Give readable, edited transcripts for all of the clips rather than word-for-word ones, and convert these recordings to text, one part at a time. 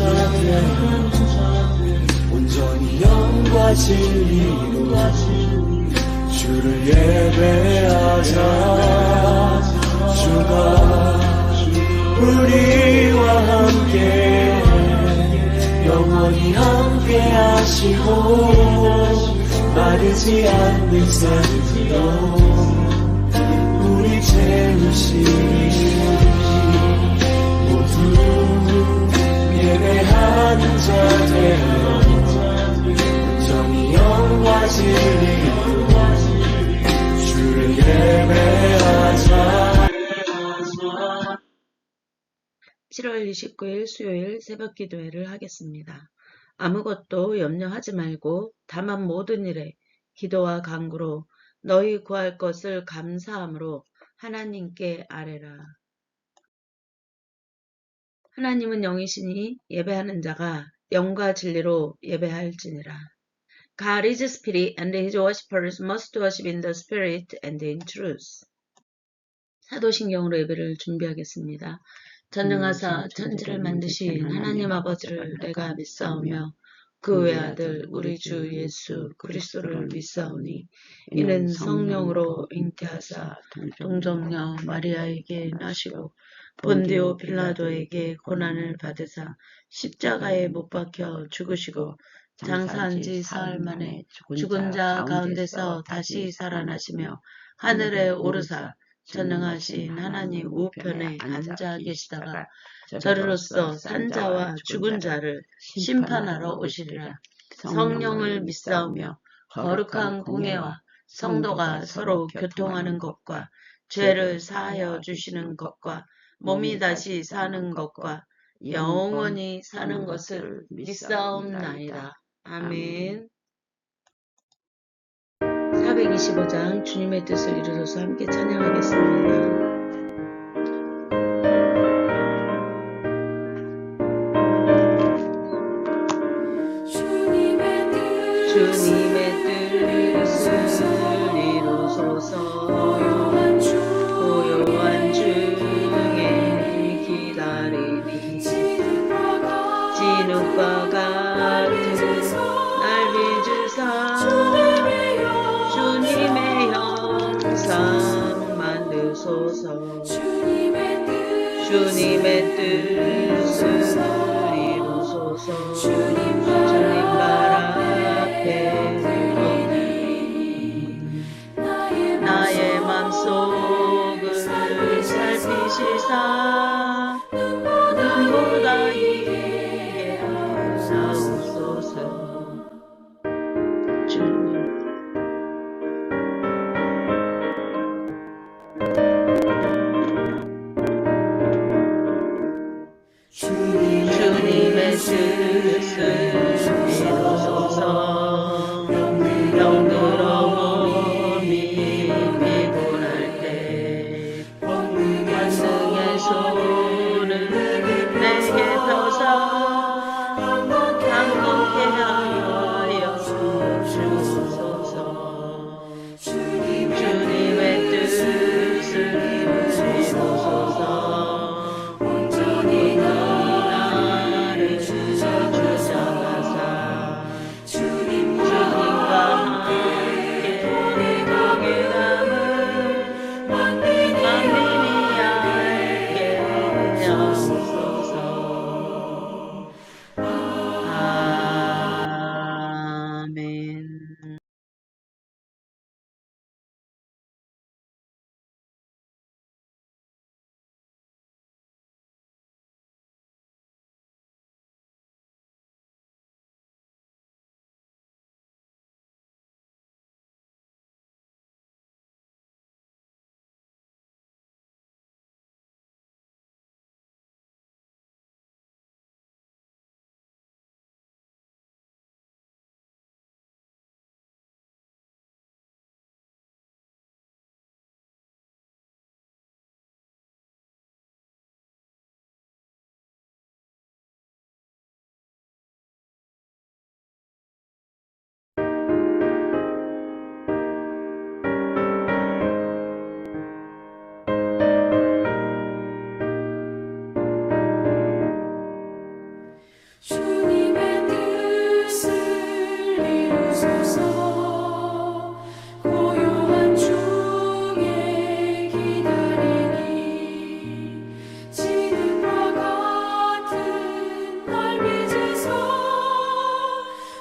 자들 온전히 영과 진리로 주를 예배하자. 주가 우리와 함께 영원히 함께 하시고 마르지 않는 샘으로 우리 채우시니 모두 예배하는 자들 온전히 영과 진리로 주를 예배하자. 7월 29일 수요일 새벽 기도회를 하겠습니다. 아무것도 염려하지 말고 다만 모든 일에 기도와 간구로 너희 구할 것을 감사함으로 하나님께 아뢰라. 하나님은 영이시니 예배하는 자가 영과 진리로 예배할지니라. God is spirit and his worshippers must worship in the spirit and in truth. 사도신경으로 예배를 준비하겠습니다. 전능하사 천지를 만드신 하나님 아버지를 내가 믿사오며 그 외아들 우리 주 예수 그리스도를 믿사오니 이는 성령으로 잉태하사 동정녀 마리아에게 나시고 본디오 빌라도에게 고난을 받으사 십자가에 못 박혀 죽으시고 장사한 지 사흘 만에 죽은 자 가운데서 다시 살아나시며 하늘에 오르사 전능하신 하나님 우편에 앉아 계시다가 저리로서 산자와 죽은 자를 심판하러 오시리라. 성령을 믿사오며 거룩한 공예와 성도가 서로 교통하는 것과 죄를 사하여 주시는 것과 몸이 다시 사는 것과 영원히 사는 것을 믿사옵나이다. 아멘. 425장 주님의 뜻을 이루소서 함께 찬양하겠습니다. 주님의 뜻을 이루소서 고요한 중에 기다리니 진흙과 같은 날 빚으사 주님의 형상 만드소서. 주님의 뜻을 이루소서. 주님 발 앞에 나의 맘속을 살피시사 눈보다 이게 나오소서. 주님의 뜻을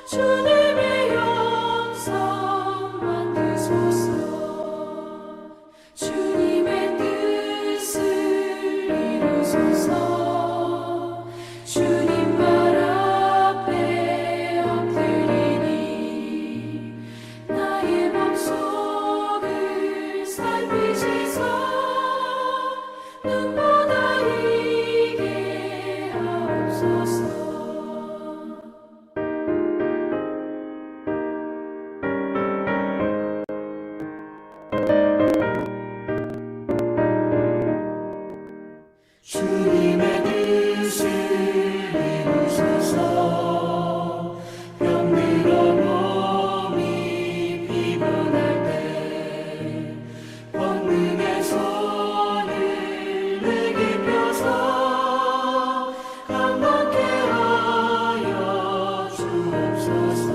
주님의 영상 만드소서. 주님의 뜻을 이루소서. 주님 발 앞에 엎드리니 나의 맘속을 살피시사 눈보다 이게 하옵소서. 주님의 뜻을 이루소서. 병들어 몸이 피곤할 때 권능의 손을 내게 펴서 강건케 하여 주옵소서.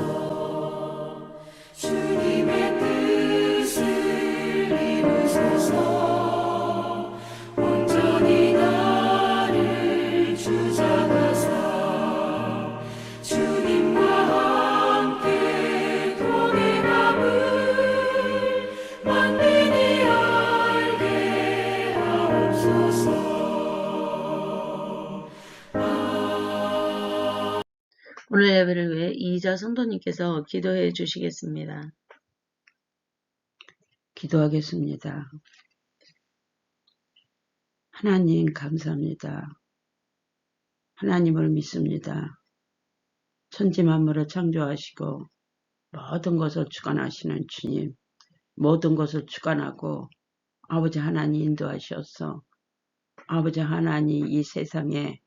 주님의 뜻을 이루소서. 온전히 나를 주장하사 주님과 함께 동행함을 만민이 알게 하옵소서. 오늘 예배를 위해 이희자 성도님께서 기도해 주시겠습니다. 기도하겠습니다. 하나님 감사합니다. 하나님을 믿습니다. 천지만물을 창조하시고 모든 것을 주관하시는 주님, 모든 것을 주관하고 아버지 하나님 인도하셔서 아버지 하나님 이 세상에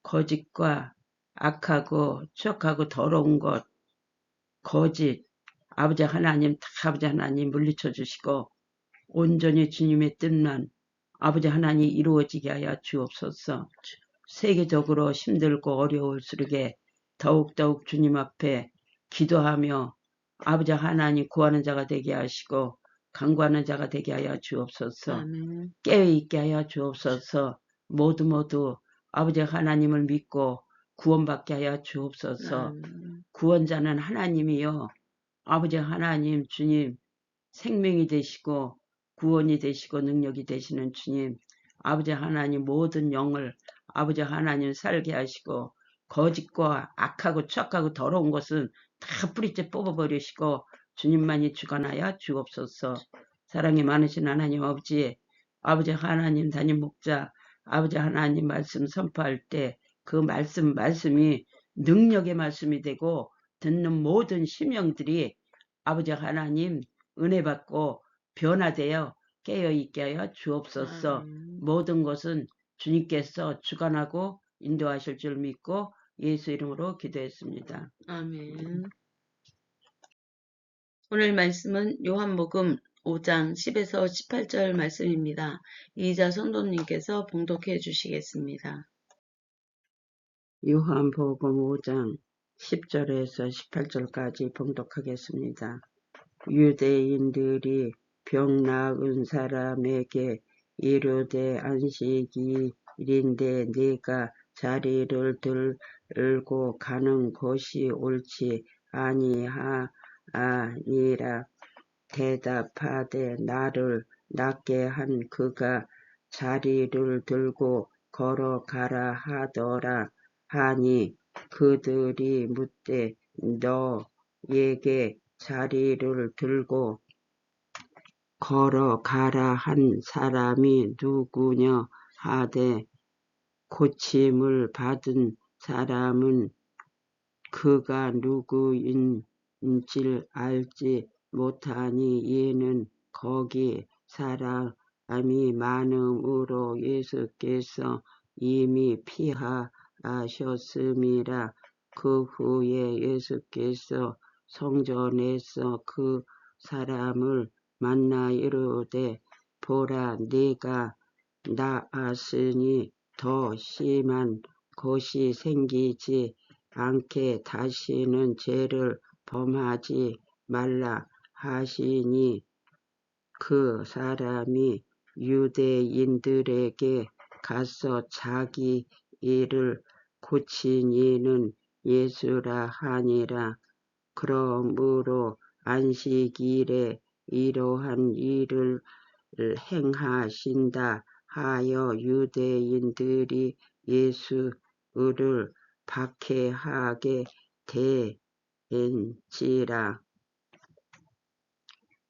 거짓과 악하고 추악하고 더러운 것, 거짓, 아버지 하나님 다 아버지 하나님 물리쳐 주시고 온전히 주님의 뜻만 아버지 하나님 이루어지게 하여 주옵소서. 세계적으로 힘들고 어려울수록에 더욱더욱 주님 앞에 기도하며 아버지 하나님 구하는 자가 되게 하시고 간구하는 자가 되게 하여 주옵소서. 아멘. 깨어있게 하여 주옵소서. 모두 아버지 하나님을 믿고 구원받게 하여 주옵소서. 아멘. 구원자는 하나님이요 아버지 하나님 주님 생명이 되시고 구원이 되시고 능력이 되시는 주님, 아버지 하나님 모든 영을 아버지 하나님 살게 하시고 거짓과 악하고 추악하고 더러운 것은 다 뿌리째 뽑아버리시고 주님만이 주관하여 주옵소서. 사랑이 많으신 하나님 아버지, 아버지 하나님 담임 목자, 아버지 하나님 말씀 선포할 때 그 말씀이 능력의 말씀이 되고 듣는 모든 심령들이 아버지 하나님 은혜 받고 변화되어 깨어있게 하여 주옵소서. 아멘. 모든 것은 주님께서 주관하고 인도하실 줄 믿고 예수 이름으로 기도했습니다. 아멘. 오늘 말씀은 요한복음 5장 10에서 18절 말씀입니다. 이희자 성도님께서 봉독해 주시겠습니다. 요한복음 5장 10절에서 18절까지 봉독하겠습니다. 유대인들이 병 나은 사람에게 이르되 안식일인데 네가 자리를 들고 가는 것이 옳지 아니하니라. 대답하되 나를 낫게 한 그가 자리를 들고 걸어가라 하더라 하니 그들이 묻되 너에게 자리를 들고 걸어가라 한 사람이 누구냐 하되 고침을 받은 사람은 그가 누구인지 알지 못하니 이는 거기 사람이 많음으로 예수께서 이미 피하셨음이라. 그 후에 예수께서 성전에서 그 사람을 만나 이르되 보라 네가 나았으니 더 심한 것이 생기지 않게 다시는 죄를 범하지 말라 하시니 그 사람이 유대인들에게 가서 자기 일을 고친 이는 예수라 하니라. 그러므로 안식일에 이러한 일을 행하신다 하여 유대인들이 예수를 박해하게 된지라.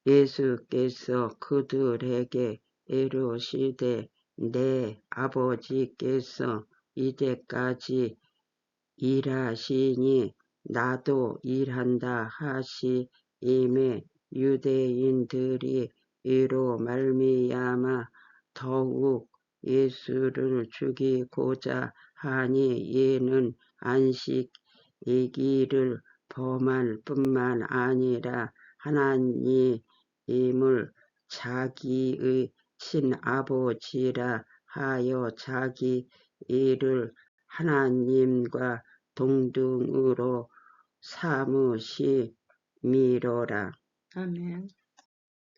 예수께서 그들에게 이르시되 내 아버지께서 이제까지 일하시니 나도 일한다 하시임에 유대인들이 이로 말미암아 더욱 예수를 죽이고자 하니 이는 안식일을 범할 뿐만 아니라 하나님을 자기의 친아버지라 하여 자기 일을 하나님과 동등으로 삼으심이로라. 아멘.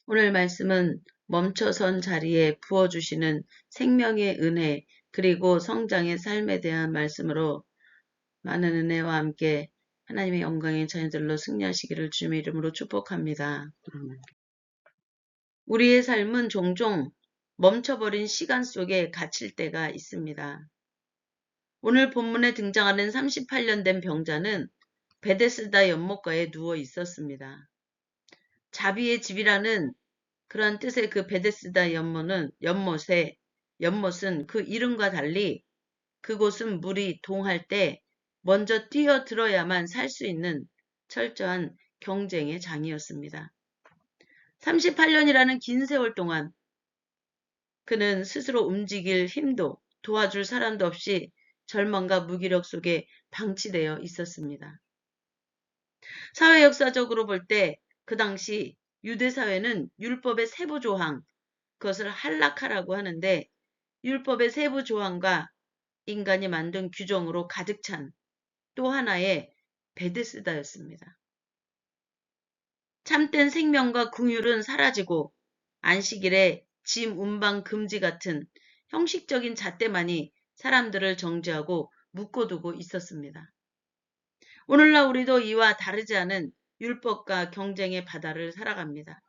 오늘 말씀은 멈춰선 자리에 부어주시는 생명의 은혜 그리고 성장의 삶에 대한 말씀으로 많은 은혜와 함께 하나님의 영광의 자녀들로 승리하시기를 주님의 이름으로 축복합니다. 우리의 삶은 종종 멈춰버린 시간 속에 갇힐 때가 있습니다. 오늘 본문에 등장하는 38년 된 병자는 베데스다 연못가에 누워 있었습니다. 자비의 집이라는 그러한 뜻의 그 베데스다 연못은 그 이름과 달리 그곳은 물이 동할 때 먼저 뛰어들어야만 살 수 있는 철저한 경쟁의 장이었습니다. 38년이라는 긴 세월 동안 그는 스스로 움직일 힘도 도와줄 사람도 없이 절망과 무기력 속에 방치되어 있었습니다. 사회 역사적으로 볼 때 그 당시 유대 사회는 율법의 세부 조항, 그것을 할라카라고 하는데 율법의 세부 조항과 인간이 만든 규정으로 가득 찬 또 하나의 베데스다였습니다. 참된 생명과 긍휼은 사라지고 안식일에 짐 운반 금지 같은 형식적인 잣대만이 사람들을 정죄하고 묶어두고 있었습니다. 오늘날 우리도 이와 다르지 않은 율법과 경쟁의 바다를 살아갑니다.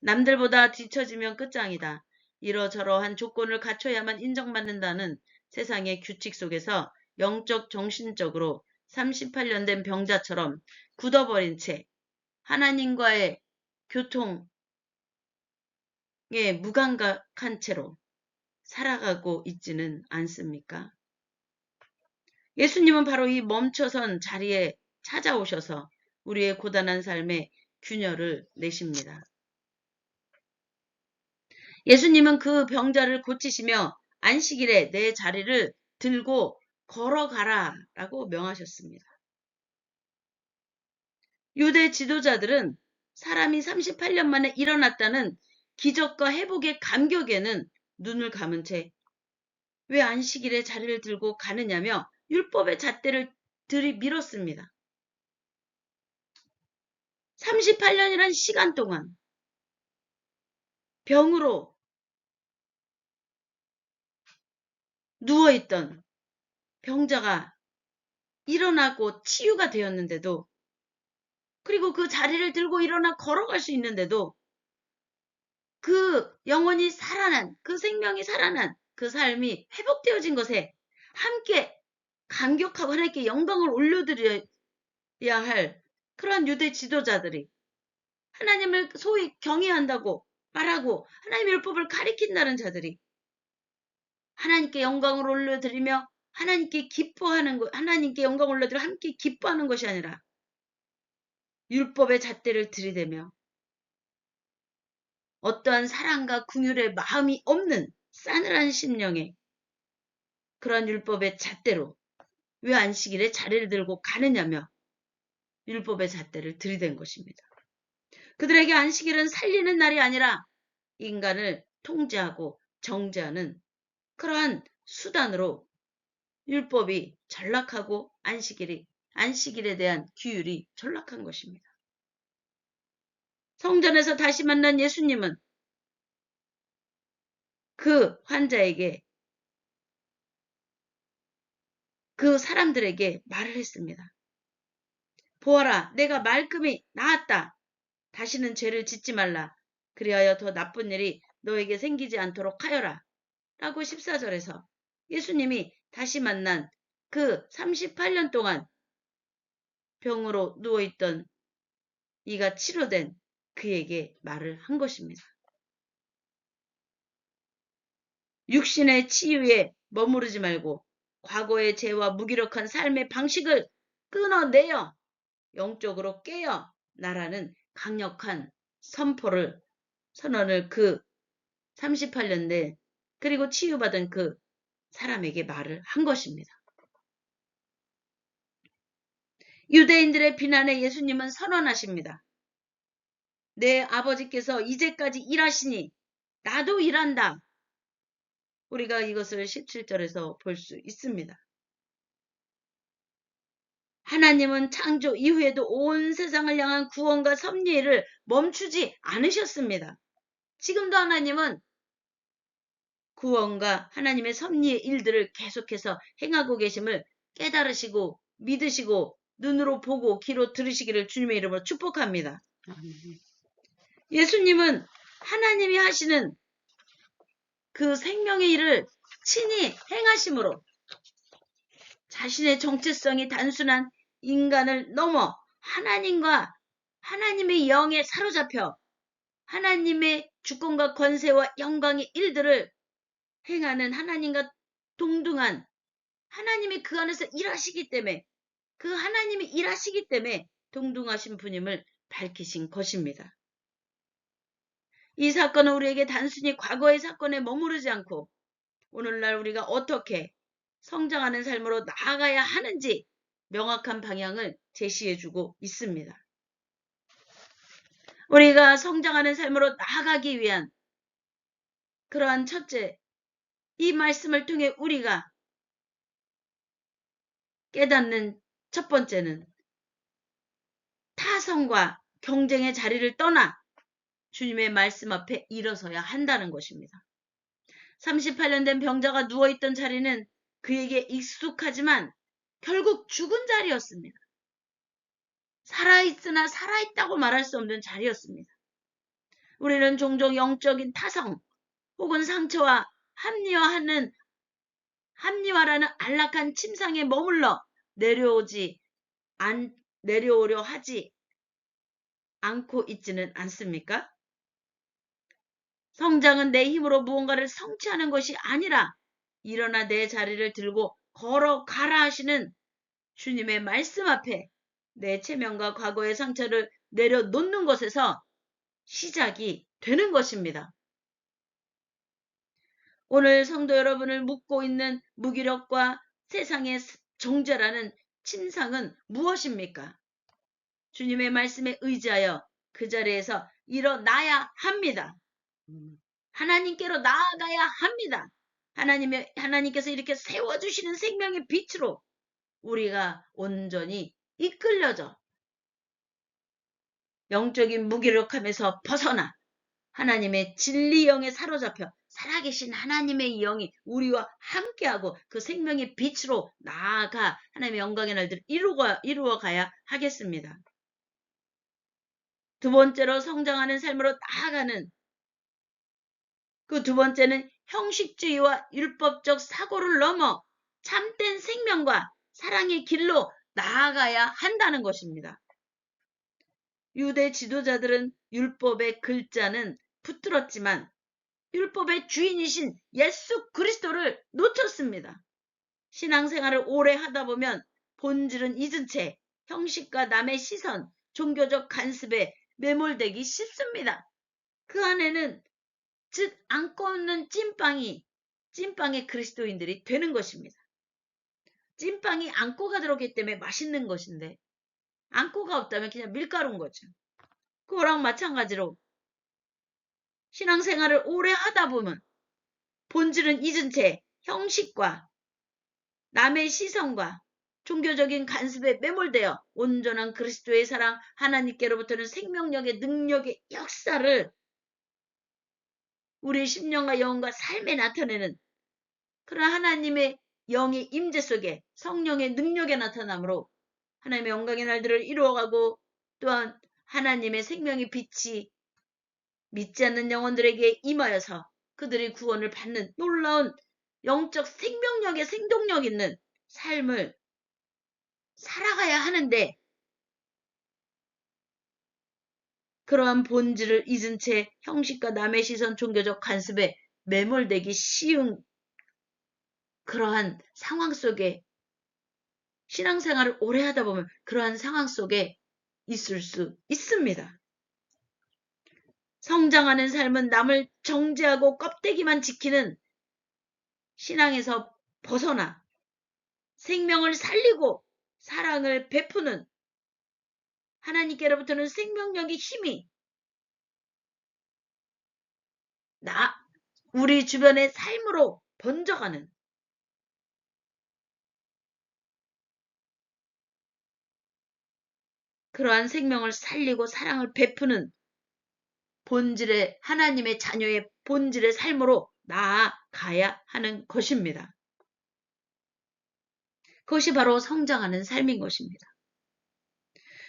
남들보다 뒤처지면 끝장이다. 이러저러한 조건을 갖춰야만 인정받는다는 세상의 규칙 속에서 영적 정신적으로 38년 된 병자처럼 굳어버린 채 하나님과의 교통에 무감각한 채로 살아가고 있지는 않습니까? 예수님은 바로 이 멈춰선 자리에 찾아오셔서 우리의 고단한 삶에 균열을 내십니다. 예수님은 그 병자를 고치시며 안식일에 내 자리를 들고 걸어가라 라고 명하셨습니다. 유대 지도자들은 사람이 38년 만에 일어났다는 기적과 회복의 감격에는 눈을 감은 채 왜 안식일에 자리를 들고 가느냐며 율법의 잣대를 들이밀었습니다. 38년이란 시간 동안 병으로 누워있던 병자가 일어나고 치유가 되었는데도 그리고 그 자리를 들고 일어나 걸어갈 수 있는데도 그 영혼이 살아난, 그 생명이 살아난 그 삶이 회복되어진 것에 함께 감격하고 하나님께 영광을 올려드려야 할 그러한 유대 지도자들이 하나님을 소위 경외한다고 말하고 하나님의 율법을 가리킨다는 자들이 하나님께 영광을 올려드리며 하나님께 기뻐하는 것, 하나님께 영광을 올려드려 함께 기뻐하는 것이 아니라 율법의 잣대를 들이대며 어떠한 사랑과 긍휼의 마음이 없는 싸늘한 심령에 그러한 율법의 잣대로 왜 안식일에 자리를 들고 가느냐며 율법의 잣대를 들이댄 것입니다. 그들에게 안식일은 살리는 날이 아니라 인간을 통제하고 정죄하는 그러한 수단으로 율법이 전락하고 안식일에 대한 규율이 전락한 것입니다. 성전에서 다시 만난 예수님은 그 환자에게 그 사람들에게 말을 했습니다. 보아라, 내가 말끔히 나았다. 다시는 죄를 짓지 말라. 그리하여 더 나쁜 일이 너에게 생기지 않도록 하여라. 라고 14절에서 예수님이 다시 만난 그 38년 동안 병으로 누워있던 이가 치료된 그에게 말을 한 것입니다. 육신의 치유에 머무르지 말고 과거의 죄와 무기력한 삶의 방식을 끊어내어 영적으로 깨어 나라는 강력한 선언을 그 38년 내 그리고 치유받은 그 사람에게 말을 한 것입니다. 유대인들의 비난에 예수님은 선언하십니다. 내 아버지께서 이제까지 일하시니 나도 일한다. 우리가 이것을 17절에서 볼 수 있습니다. 하나님은 창조 이후에도 온 세상을 향한 구원과 섭리의 일을 멈추지 않으셨습니다. 지금도 하나님은 구원과 하나님의 섭리의 일들을 계속해서 행하고 계심을 깨달으시고 믿으시고 눈으로 보고 귀로 들으시기를 주님의 이름으로 축복합니다. 예수님은 하나님이 하시는 그 생명의 일을 친히 행하심으로 자신의 정체성이 단순한 인간을 넘어 하나님과 하나님의 영에 사로잡혀 하나님의 주권과 권세와 영광의 일들을 행하는 하나님과 동등한 하나님이 그 안에서 일하시기 때문에 그 하나님이 일하시기 때문에 동등하신 분임을 밝히신 것입니다. 이 사건은 우리에게 단순히 과거의 사건에 머무르지 않고 오늘날 우리가 어떻게 성장하는 삶으로 나아가야 하는지 명확한 방향을 제시해주고 있습니다. 우리가 성장하는 삶으로 나아가기 위한 그러한 첫째, 이 말씀을 통해 우리가 깨닫는 첫 번째는 타성과 경쟁의 자리를 떠나 주님의 말씀 앞에 일어서야 한다는 것입니다. 38년 된 병자가 누워있던 자리는 그에게 익숙하지만 결국 죽은 자리였습니다. 살아있으나 살아있다고 말할 수 없는 자리였습니다. 우리는 종종 영적인 타성 혹은 상처와 합리화라는 안락한 침상에 머물러 내려오려 하지 않고 있지는 않습니까? 성장은 내 힘으로 무언가를 성취하는 것이 아니라 일어나 내 자리를 들고 걸어가라 하시는 주님의 말씀 앞에 내 체면과 과거의 상처를 내려놓는 것에서 시작이 되는 것입니다. 오늘 성도 여러분을 묶고 있는 무기력과 세상의 정죄라는 침상은 무엇입니까? 주님의 말씀에 의지하여 그 자리에서 일어나야 합니다. 하나님께로 나아가야 합니다. 하나님께서 이렇게 세워주시는 생명의 빛으로 우리가 온전히 이끌려져 영적인 무기력함에서 벗어나 하나님의 진리 영에 사로잡혀 살아계신 하나님의 영이 우리와 함께하고 그 생명의 빛으로 나아가 하나님의 영광의 날들을 이루어가야 하겠습니다. 두 번째로 성장하는 삶으로 나아가는 그 두 번째는 형식주의와 율법적 사고를 넘어 참된 생명과 사랑의 길로 나아가야 한다는 것입니다. 유대 지도자들은 율법의 글자는 붙들었지만 율법의 주인이신 예수 그리스도를 놓쳤습니다. 신앙생활을 오래 하다 보면 본질은 잊은 채 형식과 남의 시선, 종교적 간습에 매몰되기 쉽습니다. 그 안에는 즉 안고 없는 찐빵의 그리스도인들이 되는 것입니다. 찐빵이 안고가 들어오기 때문에 맛있는 것인데 안고가 없다면 그냥 밀가루인 거죠. 그거랑 마찬가지로 신앙생활을 오래 하다 보면 본질은 잊은 채 형식과 남의 시선과 종교적인 간습에 매몰되어 온전한 그리스도의 사랑, 하나님께로부터는 생명력의 능력의 역사를 우리의 심령과 영혼과 삶에 나타내는 그런 하나님의 영의 임재 속에 성령의 능력에 나타남으로 하나님의 영광의 날들을 이루어가고 또한 하나님의 생명의 빛이 믿지 않는 영혼들에게 임하여서 그들이 구원을 받는 놀라운 영적 생명력의 생동력 있는 삶을 살아가야 하는데 그러한 본질을 잊은 채 형식과 남의 시선 종교적 관습에 매몰되기 쉬운 그러한 상황 속에 신앙생활을 오래 하다 보면 그러한 상황 속에 있을 수 있습니다. 성장하는 삶은 남을 정죄하고 껍데기만 지키는 신앙에서 벗어나 생명을 살리고 사랑을 베푸는 하나님께로부터는 생명력의 힘이 우리 주변의 삶으로 번져가는 그러한 생명을 살리고 사랑을 베푸는 본질의 하나님의 자녀의 본질의 삶으로 나아가야 하는 것입니다. 그것이 바로 성장하는 삶인 것입니다.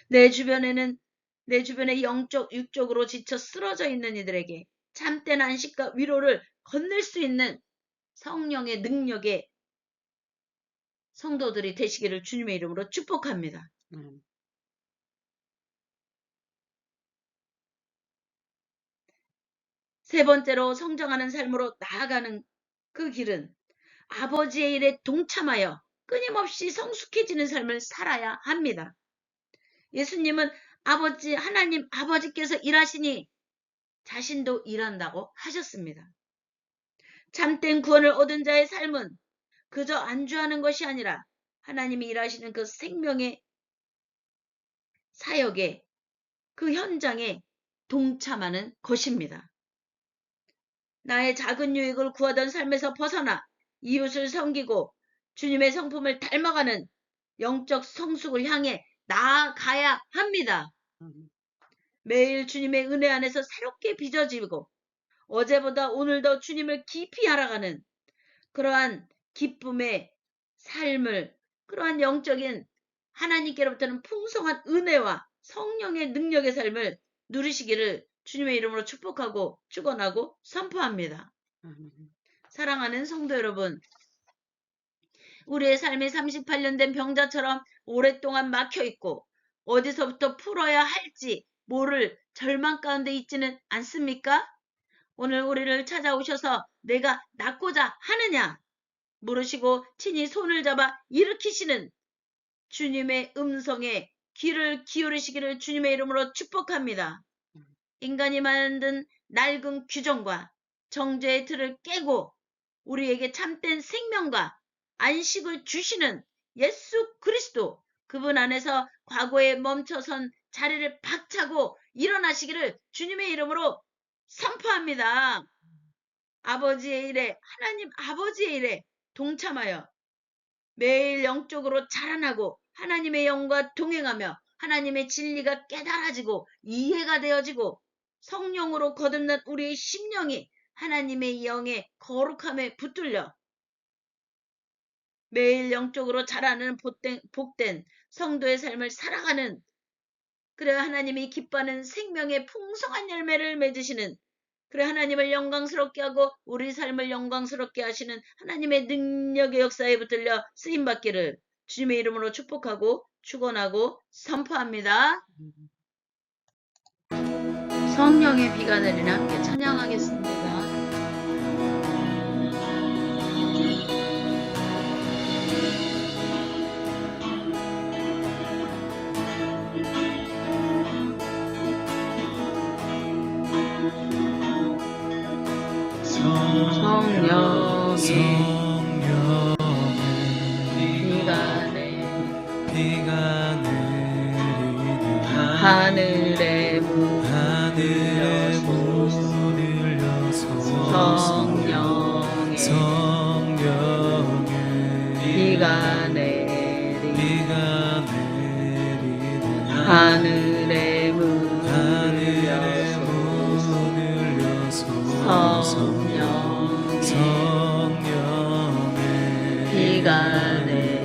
내 주변에 영적, 육적으로 지쳐 쓰러져 있는 이들에게 참된 안식과 위로를 건넬 수 있는 성령의 능력의 성도들이 되시기를 주님의 이름으로 축복합니다. 세 번째로 성장하는 삶으로 나아가는 그 길은 아버지의 일에 동참하여 끊임없이 성숙해지는 삶을 살아야 합니다. 예수님은 하나님 아버지께서 일하시니 자신도 일한다고 하셨습니다. 참된 구원을 얻은 자의 삶은 그저 안주하는 것이 아니라 하나님이 일하시는 그 생명의 사역에 그 현장에 동참하는 것입니다. 나의 작은 유익을 구하던 삶에서 벗어나 이웃을 섬기고 주님의 성품을 닮아가는 영적 성숙을 향해 나아가야 합니다. 매일 주님의 은혜 안에서 새롭게 빚어지고 어제보다 오늘 더 주님을 깊이 알아가는 그러한 기쁨의 삶을 그러한 영적인 하나님께로부터는 풍성한 은혜와 성령의 능력의 삶을 누리시기를 주님의 이름으로 축복하고 축원하고 선포합니다. 사랑하는 성도 여러분, 우리의 삶이 38년 된 병자처럼 오랫동안 막혀있고 어디서부터 풀어야 할지 모를 절망 가운데 있지는 않습니까? 오늘 우리를 찾아오셔서 내가 낫고자 하느냐 물으시고 친히 손을 잡아 일으키시는 주님의 음성에 귀를 기울이시기를 주님의 이름으로 축복합니다. 인간이 만든 낡은 규정과 정죄의 틀을 깨고 우리에게 참된 생명과 안식을 주시는 예수 그리스도 그분 안에서 과거에 멈춰선 자리를 박차고 일어나시기를 주님의 이름으로 선포합니다. 아버지의 일에 하나님 아버지의 일에 동참하여 매일 영적으로 자라나고 하나님의 영과 동행하며 하나님의 진리가 깨달아지고 이해가 되어지고 성령으로 거듭난 우리의 심령이 하나님의 영의 거룩함에 붙들려 매일 영적으로 자라는 복된 성도의 삶을 살아가는 그래 하나님이 기뻐하는 생명의 풍성한 열매를 맺으시는 그래 하나님을 영광스럽게 하고 우리 삶을 영광스럽게 하시는 하나님의 능력의 역사에 붙들려 쓰임받기를 주님의 이름으로 축복하고 축원하고 선포합니다. 성령의 비가 내리는 함께 찬양하겠습니다. 성령의 비가 내리는 하늘에 물려서 성령의 비가 내리는 하늘에 물려서 성령의 비가 내리는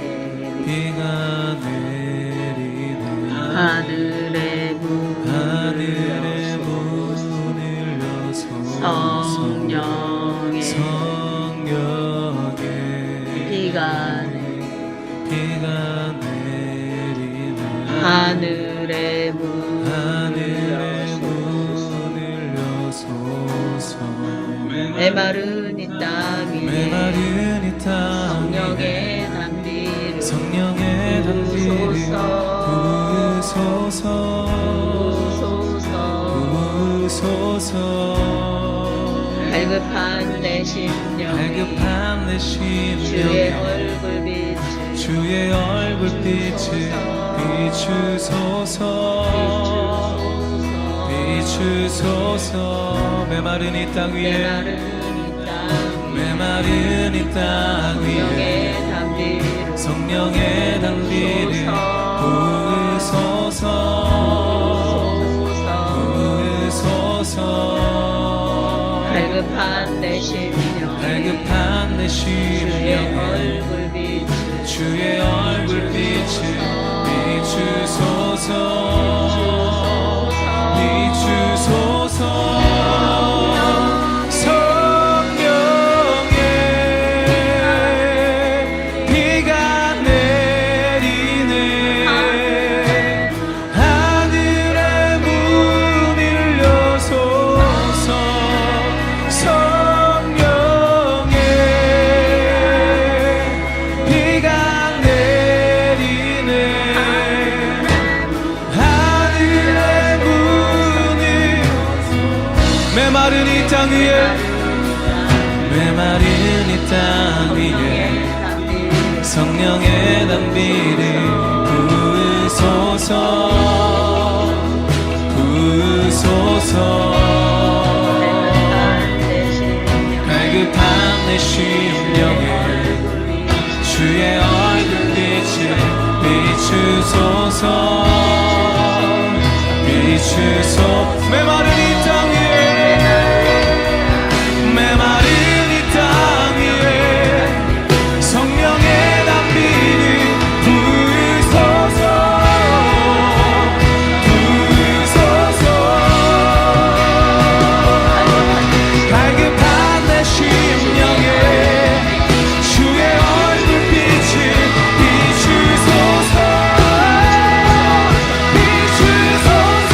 메마른 이 땅 위에 메마른 이 땅 성령의 단비를 성령의 단비를 부으소서 부으소서 갈급한 내 심령에 갈급한 내 주의 심령에 얼굴빛을 주의 얼굴빛을 비추소서 비추소서 메마른 이 땅 위에 메마른 이 땅 위에 성령의 단비를 부으소서 부으소서 갈급한 내 심령에 주의 얼굴빛을 비추소서 성령의 비가 내리네 하늘의 문이 열려소서 성령의 비가 내리네 하늘의 문이 메마른 이 땅 위에 메마른 이 땅 위에 성령의 단비를 부으소서 부으소서 갈급한 내 심령에 주의 얼굴빛을 비추소서 비추소 메마른 이 땅 위에 메마른 이 땅 위에 성령의 단비를 부으소서 부으소서 갈급한 내 심령에 주의 얼굴빛을 비추소서 비추소서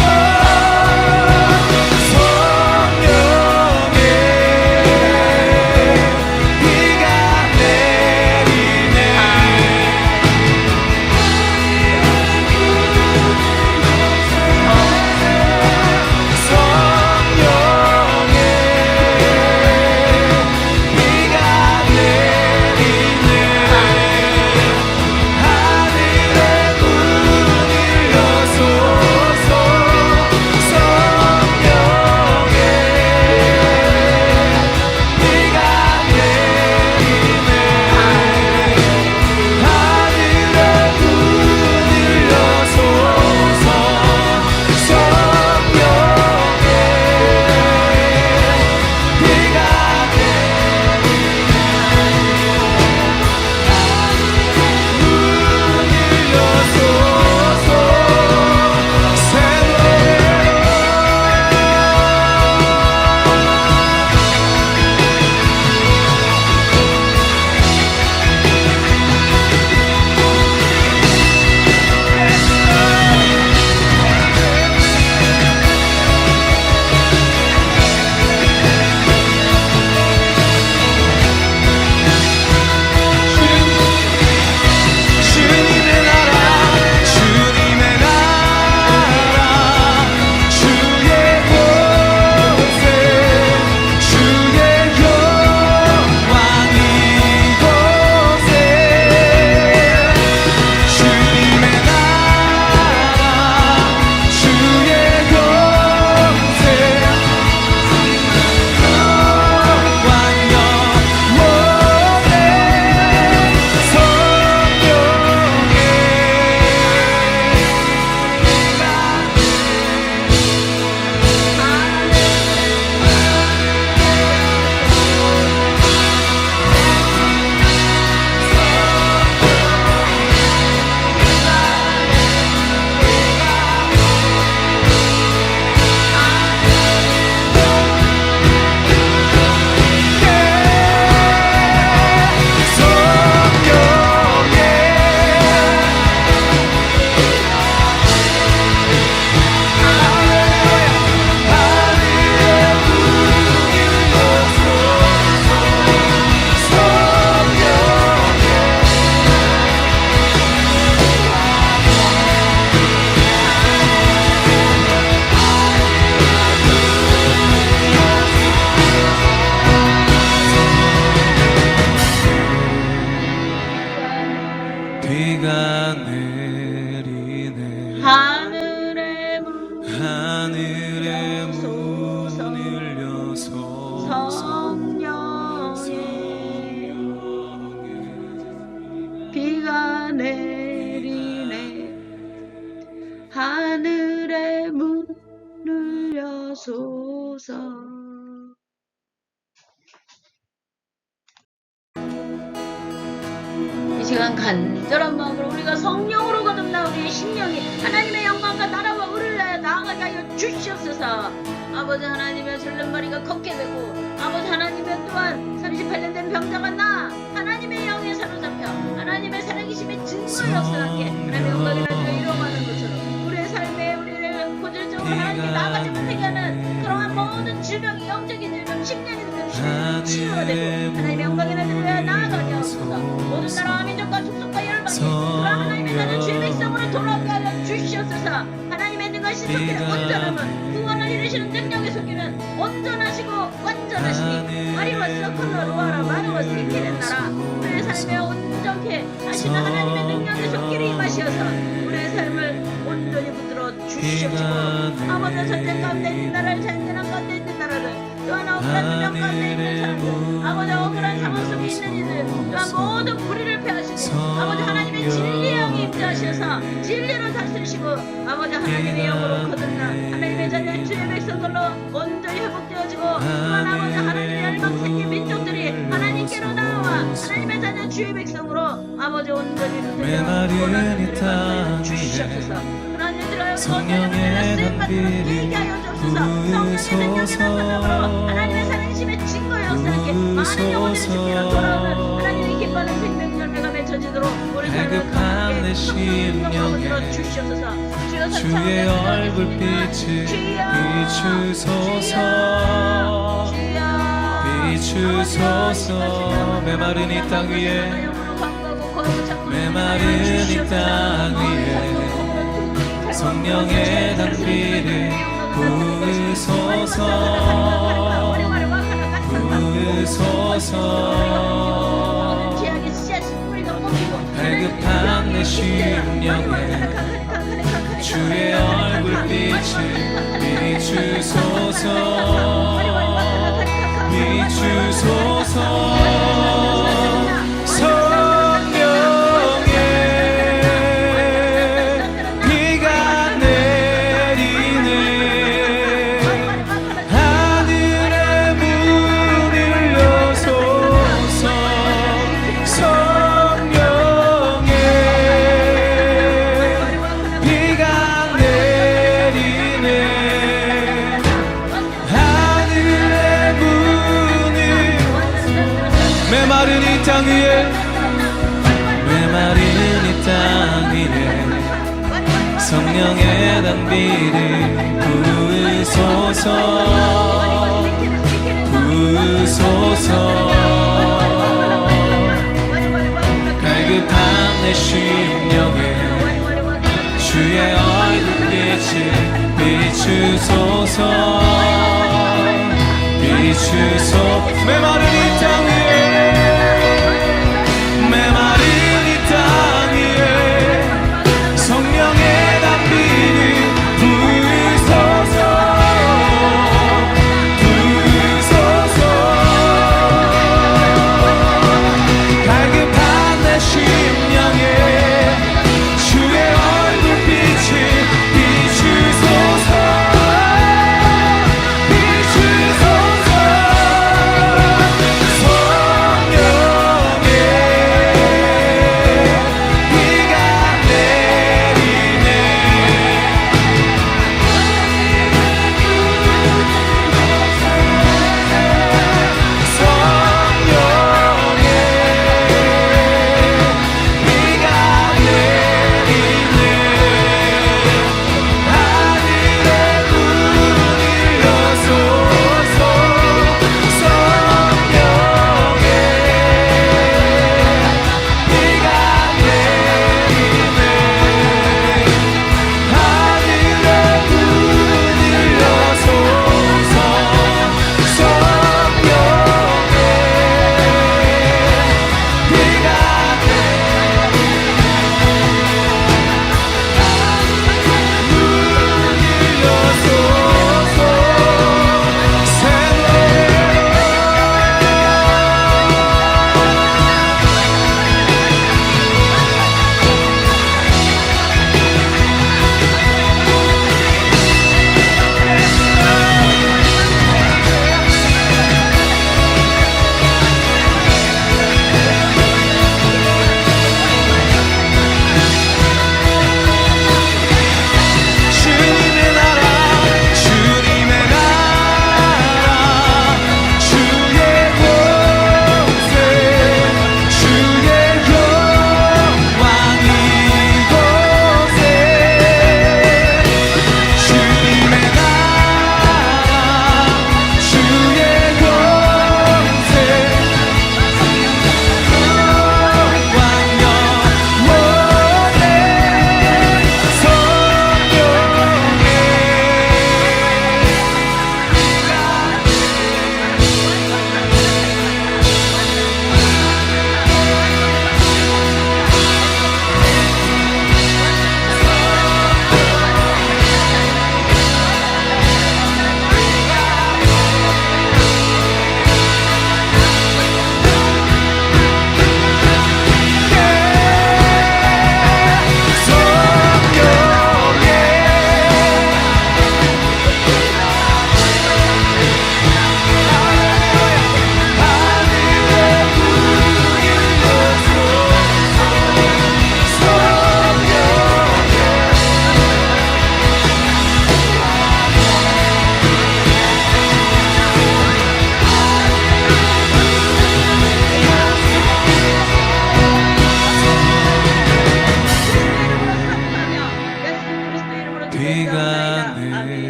문을 여소서. 이 시간 간절한 마음으로 우리가 성령으로 거듭나 우리의 심령이 하나님의 영광과 나라와 의를 나아가게 하여 주시옵소서. 아버지 하나님의 절름머리가 걷게 되고 아버지 하나님의 또한 38년 된 병자가 나 하나님의 영에 사로잡혀 하나님의 살아계심의 증거를 역사하게 하나님의 영광이 나중에 이루어가는 것처럼 우리의 삶에 우리를 고질적으로 하나님께 나아가지 못하게 하는 그러한 모든 질병이 영적인 질병, 식년이든 치유가 되고 하나님의 영광이 나중에 나아가게 하옵소서. 모든 나라와 민족과 족속과 열방이 그런 하나님의 나라의 주의 백성으로 돌아오게 하여 주시옵소서. 하나님의 능하신 손길에 온전함은 구원을 이루시는 능력의 손길은 온전하시고 완전하시니 마리와스 컬러로와라 마리와스 이키는 나라 우리의 삶에 온전케 하시는 하나님의 능력의 손길이 임하시어서 우리의 삶을 온전히 붙들어 주시옵시고 아버지 전쟁 가운데 있는 나라를 잔진한 가운데 있는 나라를 또한 억울한 누명 가운데 있는 사람들 아버지 억울한 상황 속에 있는 이들 또한 모든 불의를 폐하시고 아버지 하나님의 진리의 영이 임재하셔서 진리로 다스리시고 아버지 하나님의 영으로 거듭나 하나님의 자녀 주의 백성들로 온전히 회복되어지고 또한 아버지 하나님의 열방 생긴 민족들이 하나님께로 나와 하나님의 자녀 주의 백성으로 아버지 온전히 메마른 이 땅 주시옵소서. 그런 일들을 성령의 단비를 부으소서. 하나님의 살아계심의 증거 역사하게 많은 영혼들이 주께로 돌아오는 하나님의 기뻐하는 생명 열매가 맺혀지도록 우리 삶을 갈급한 내 성령으로 심령에 주시옵소서. 주의 얼굴빛을 비추소서. 비추소서. 메마른 이 땅 위에 메마른 이 땅 위에 성령의 단비를 부으소서. 부으소서. 갈급한 내 심령에 주의 얼굴빛을 비추소서. 비추소서. 메마른 이 땅 위에 메마른 이 땅 위에 성령의 단비를 부으소서. 부으소서. 갈급한 내 심령에 주의 얼굴빛을 비추소서. 비추소. 메마른 이 땅 위에 메마른 이 땅 위에 성령의 단비를 부으소서. 부으소서. 갈급한 내 심령에 주의 얼굴빛을 비추소서. 비추소서.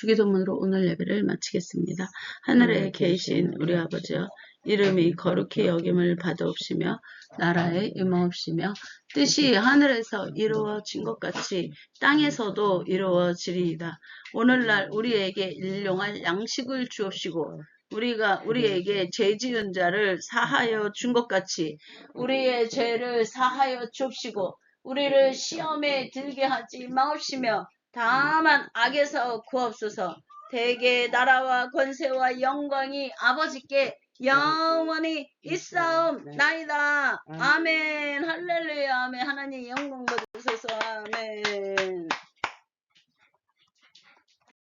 주기도문으로 오늘 예배를 마치겠습니다. 하늘에 계신 우리 아버지여, 이름이 거룩히 여김을 받아옵시며 나라의 임하옵시며 뜻이 하늘에서 이루어진 것 같이 땅에서도 이루어지리이다. 오늘날 우리에게 일용할 양식을 주옵시고 우리가 우리에게 죄 지은 자를 사하여 준 것 같이 우리의 죄를 사하여 주옵시고 우리를 시험에 들게 하지 마옵시며 다만 악에서 구하옵소서. 대개 나라와 권세와 영광이 아버지께 영원히 있사옵나이다. 아멘. 할렐루야. 아멘. 하나님 영광 받으소서. 아멘.